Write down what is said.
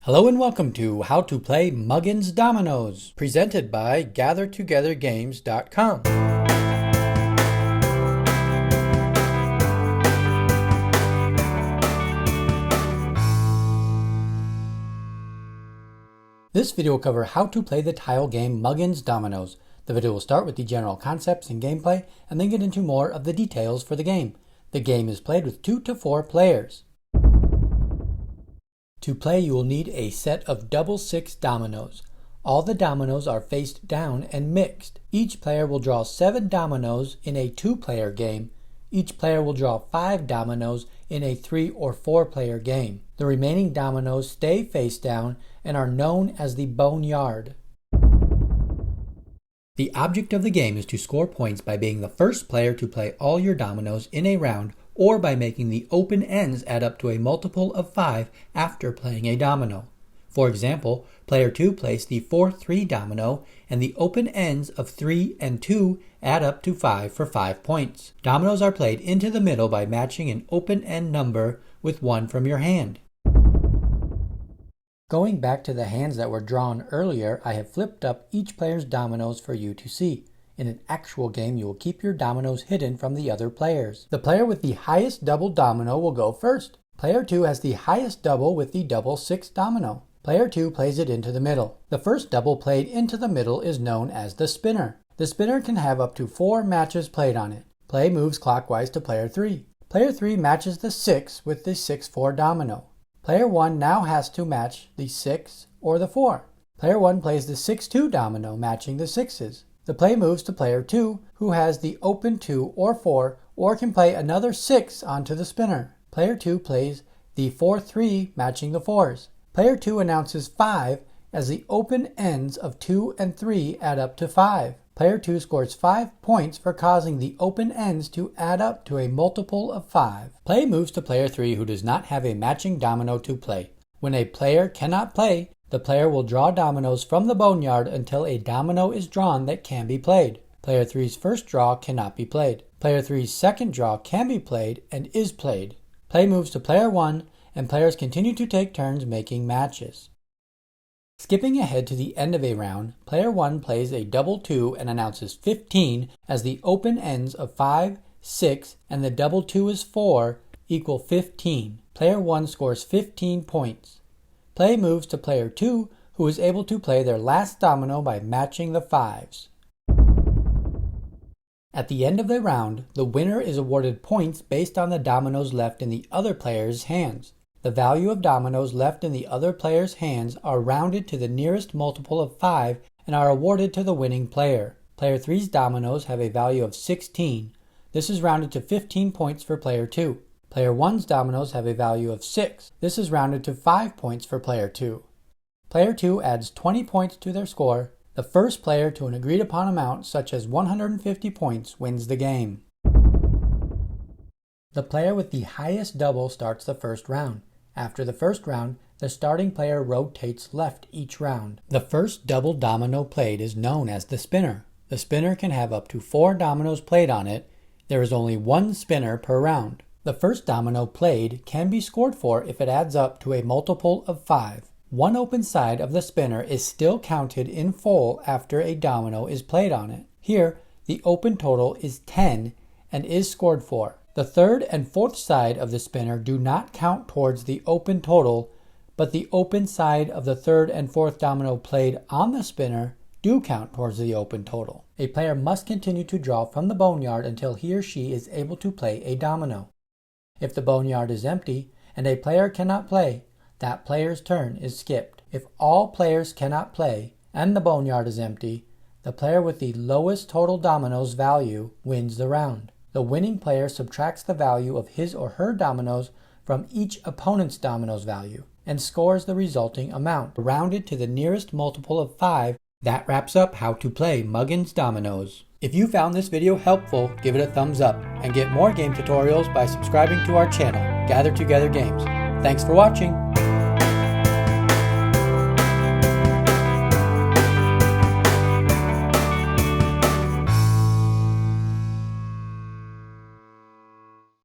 Hello and welcome to How to Play Muggins Dominoes, presented by GatherTogetherGames.com. This video will cover how to play the tile game Muggins Dominoes. The video will start with the general concepts and gameplay, and then get into more of the details for the game. The game is played with 2 to 4 players. To play, you will need a set of double 6 dominoes. All the dominoes are faced down and mixed. Each player will draw 7 dominoes in a 2-player game. Each player will draw 5 dominoes in a 3 or 4-player game. The remaining dominoes stay face down and are known as the boneyard. The object of the game is to score points by being the first player to play all your dominoes in a round, or by making the open ends add up to a multiple of 5 after playing a domino. For example, player 2 plays the 4-3 domino, and the open ends of 3 and 2 add up to 5 for 5 points. Dominoes are played into the middle by matching an open end number with one from your hand. Going back to the hands that were drawn earlier, I have flipped up each player's dominoes for you to see. In an actual game, you will keep your dominoes hidden from the other players. The player with the highest double domino will go first. Player 2 has the highest double with the double 6 domino. Player 2 plays it into the middle. The first double played into the middle is known as the spinner. The spinner can have up to 4 matches played on it. Play moves clockwise to player 3. Player 3 matches the 6 with the 6-4 domino. Player 1 now has to match the 6 or the 4. Player 1 plays the 6-2 domino, matching the 6s. The play moves to player 2, who has the open 2 or 4, or can play another 6 onto the spinner. Player 2 plays the 4-3, matching the 4s. Player 2 announces 5 as the open ends of 2 and 3 add up to 5. Player 2 scores 5 points for causing the open ends to add up to a multiple of 5. Play moves to player 3, who does not have a matching domino to play. When a player cannot play, the player will draw dominoes from the boneyard until a domino is drawn that can be played. Player 3's first draw cannot be played. Player 3's second draw can be played and is played. Play moves to player 1, and players continue to take turns making matches. Skipping ahead to the end of a round, player 1 plays a double 2 and announces 15 as the open ends of 5, 6, and the double 2 is 4 equal 15. Player 1 scores 15 points. Play moves to player 2, who is able to play their last domino by matching the 5s. At the end of the round, the winner is awarded points based on the dominoes left in the other player's hands. The value of dominoes left in the other player's hands are rounded to the nearest multiple of 5 and are awarded to the winning player. Player 3's dominoes have a value of 16. This is rounded to 15 points for player 2. Player 1's dominoes have a value of 6. This is rounded to 5 points for player 2. Player 2 adds 20 points to their score. The first player to an agreed upon amount, such as 150 points, wins the game. The player with the highest double starts the first round. After the first round, the starting player rotates left each round. The first double domino played is known as the spinner. The spinner can have up to 4 dominoes played on it. There is only 1 spinner per round. The first domino played can be scored for if it adds up to a multiple of 5. One open side of the spinner is still counted in full after a domino is played on it. Here, the open total is 10 and is scored for. The third and fourth side of the spinner do not count towards the open total, but the open side of the third and fourth domino played on the spinner do count towards the open total. A player must continue to draw from the boneyard until he or she is able to play a domino. If the boneyard is empty and a player cannot play, that player's turn is skipped. If all players cannot play and the boneyard is empty, the player with the lowest total dominoes value wins the round. The winning player subtracts the value of his or her dominoes from each opponent's dominoes value and scores the resulting amount, rounded to the nearest multiple of 5. That wraps up how to play Muggins Dominoes. If you found this video helpful, give it a thumbs up and get more game tutorials by subscribing to our channel, Gather Together Games. Thanks for watching.